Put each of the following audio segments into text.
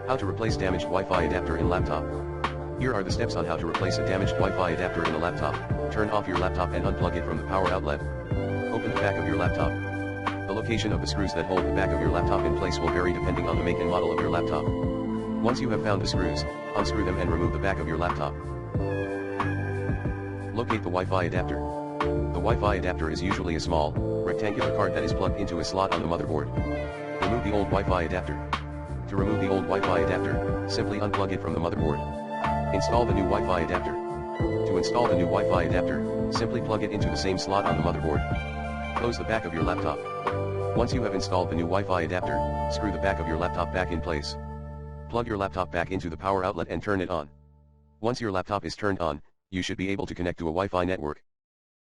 How to replace damaged Wi-Fi adapter in laptop. Here are the steps on how to replace a damaged Wi-Fi adapter in a laptop. Turn off your laptop and unplug it from the power outlet. Open the back of your laptop. The location of the screws that hold the back of your laptop in place will vary depending on the make and model of your laptop. Once you have found the screws, unscrew them and remove the back of your laptop. Locate the Wi-Fi adapter. The Wi-Fi adapter is usually a small, rectangular card that is plugged into a slot on the motherboard. Remove the old Wi-Fi adapter. To remove the old Wi-Fi adapter, simply unplug it from the motherboard. Install the new Wi-Fi adapter. To install the new Wi-Fi adapter, simply plug it into the same slot on the motherboard. Close the back of your laptop. Once you have installed the new Wi-Fi adapter, screw the back of your laptop back in place. Plug your laptop back into the power outlet and turn it on. Once your laptop is turned on, you should be able to connect to a Wi-Fi network.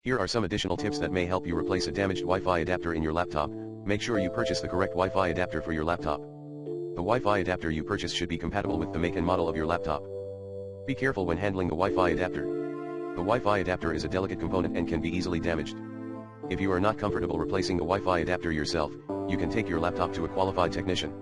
Here are some additional tips that may help you replace a damaged Wi-Fi adapter in your laptop. Make sure you purchase the correct Wi-Fi adapter for your laptop. The Wi-Fi adapter you purchase should be compatible with the make and model of your laptop. Be careful when handling the Wi-Fi adapter. The Wi-Fi adapter is a delicate component and can be easily damaged. If you are not comfortable replacing the Wi-Fi adapter yourself, you can take your laptop to a qualified technician.